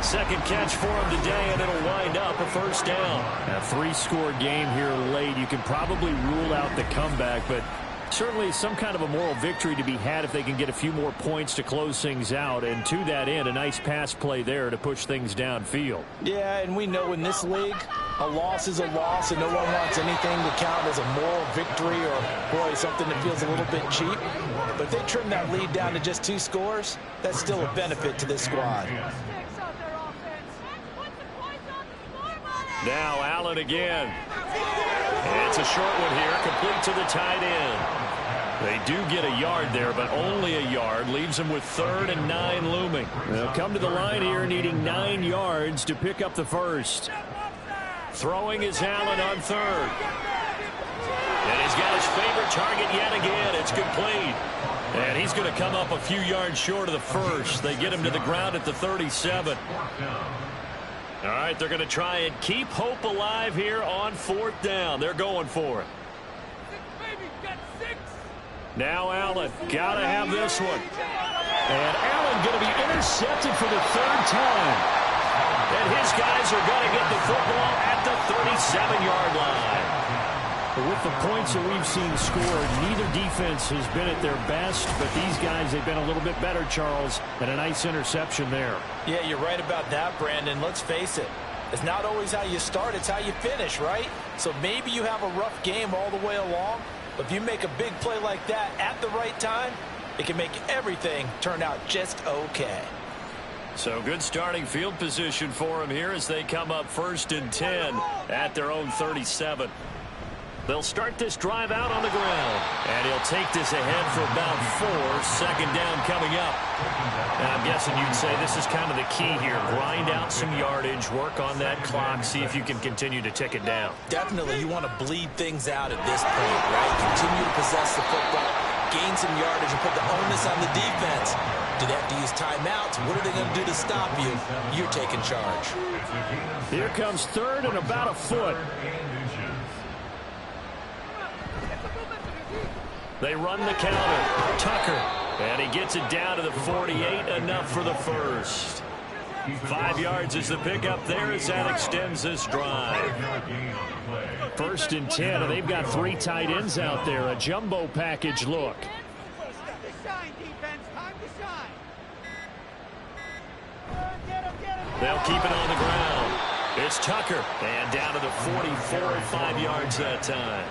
2nd catch for him today, and it'll wind up a first down. A 3-score game here late. You can probably rule out the comeback, but Certainly some kind of a moral victory to be had if they can get a few more points to close things out. And to that end, a nice pass play there to push things downfield. Yeah, and we know in this league, a loss is a loss, and no one wants anything to count as a moral victory or, boy, something that feels a little bit cheap. But if they trim that lead down to just 2 scores, that's still a benefit to this squad. Now Allen again. It's a short one here, complete to the tight end. They do get a yard there, but only a yard. Leaves them with 3rd and 9 looming. They'll come to the line here needing 9 yards to pick up the first. Throwing is Allen on 3rd. And he's got his favorite target yet again. It's complete. And he's going to come up a few yards short of the first. They get him to the ground at the 37. All right, they're going to try and keep hope alive here on 4th down. They're going for it. Now Allen, got to have this one. And Allen going to be intercepted for the 3rd time. And his guys are going to get the football at the 37-yard line. But with the points that we've seen scored, neither defense has been at their best, but these guys, they've been a little bit better, Charles, and a nice interception there. Yeah, you're right about that, Brandon. Let's face it. It's not always how you start, it's how you finish, right? So maybe you have a rough game all the way along, but if you make a big play like that at the right time, it can make everything turn out just okay. So good starting field position for them here as they come up 1st and 10 at their own 37. They'll start this drive out on the ground. And he'll take this ahead for about 4. 2nd down coming up. And I'm guessing you'd say this is kind of the key here. Grind out some yardage, work on that clock, see if you can continue to tick it down. Definitely, you want to bleed things out at this point, right? Continue to possess the football, gain some yardage, and put the onus on the defense. Do they have to use timeouts? What are they going to do to stop you? You're taking charge. Here comes 3rd and about a foot. They run the counter. Tucker. And he gets it down to the 48. Enough for the first. 5 yards is the pickup there as that extends this drive. 1st and 10. And they've got 3 tight ends out there. A jumbo package look. They'll keep it on the ground. It's Tucker. And down to the 44. 5 yards that time.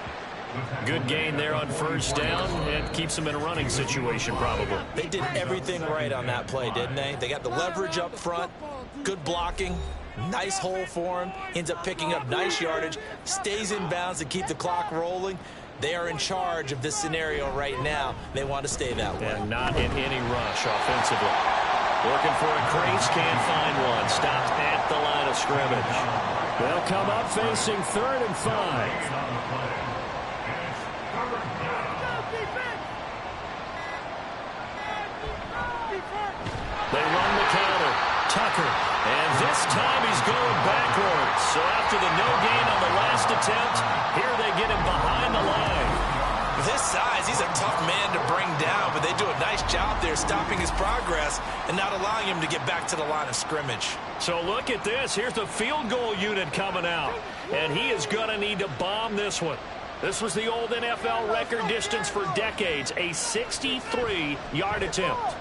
Good gain there on 1st down, and keeps them in a running situation probably. They did everything right on that play, didn't they? They got the leverage up front, good blocking, nice hole for him, ends up picking up nice yardage, stays in bounds to keep the clock rolling. They are in charge of this scenario right now. They want to stay that way. And not in any rush offensively. Looking for a crease, can't find one. Stopped at the line of scrimmage. They'll come up facing 3rd and 5. They run the counter. Tucker. And this time he's going backwards. So after the no gain on the last attempt, here they get him behind the line. With his size, he's a tough man to bring down, but they do a nice job there stopping his progress and not allowing him to get back to the line of scrimmage. So look at this. Here's the field goal unit coming out. And he is going to need to bomb this one. This was the old NFL record distance for decades, a 63-yard attempt.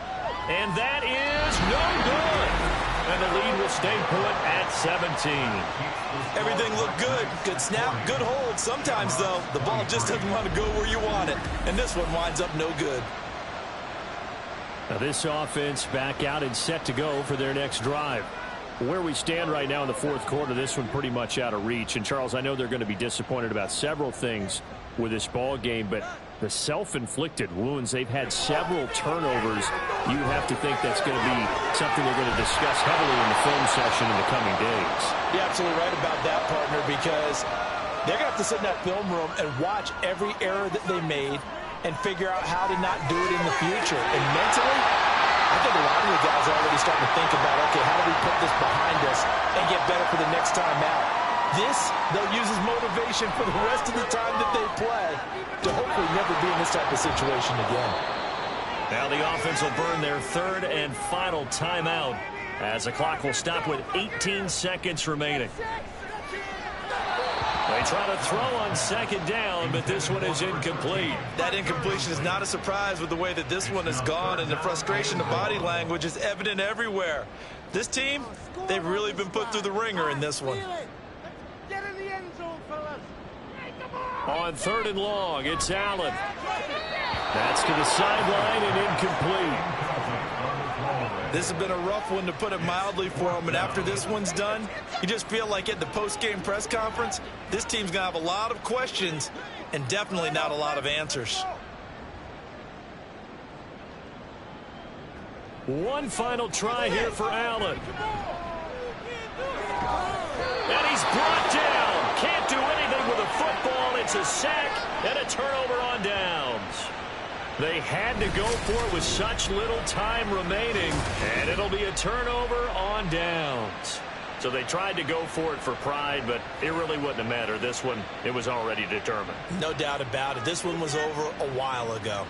And that is no good. And the lead will stay put at 17. Everything looked good. Good snap, good hold. Sometimes, though, the ball just doesn't want to go where you want it. And this one winds up no good. Now this offense back out and set to go for their next drive. Where we stand right now in the 4th quarter, this one pretty much out of reach. And, Charles, I know they're going to be disappointed about several things with this ball game, but the self-inflicted wounds, they've had several turnovers. You have to think that's going to be something they're going to discuss heavily in the film session in the coming days. You're absolutely right about that, partner, because they're going to have to sit in that film room and watch every error that they made and figure out how to not do it in the future. And mentally, I think a lot of the guys are already starting to think about, okay, how do we put this behind us and get better for the next time out? This, they'll use as motivation for the rest of the time that they play to hopefully never be in this type of situation again. Now the offense will burn their 3rd and final timeout as the clock will stop with 18 seconds remaining. They try to throw on second down, but this one is incomplete. That incompletion is not a surprise with the way that this one has gone, and the frustration, the body language is evident everywhere. This team, they've really been put through the ringer in this one. Get in the end zone, fellas. On 3rd and long, it's Allen. That's to the sideline and incomplete. This has been a rough one, to put it mildly, for him, and after this one's done, you just feel like at the post-game press conference, this team's going to have a lot of questions and definitely not a lot of answers. One final try here for Allen. And he's brought down. Can't do anything with a football. It's a sack and a turnover on downs. They had to go for it with such little time remaining, and it'll be a turnover on downs. So they tried to go for it for pride, but it really wouldn't have mattered. This one, it was already determined. No doubt about it. This one was over a while ago.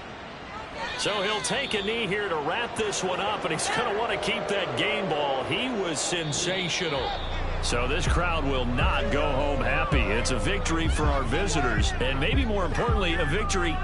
So he'll take a knee here to wrap this one up, and he's going to want to keep that game ball. He was sensational. So this crowd will not go home happy. It's a victory for our visitors, and maybe more importantly, a victory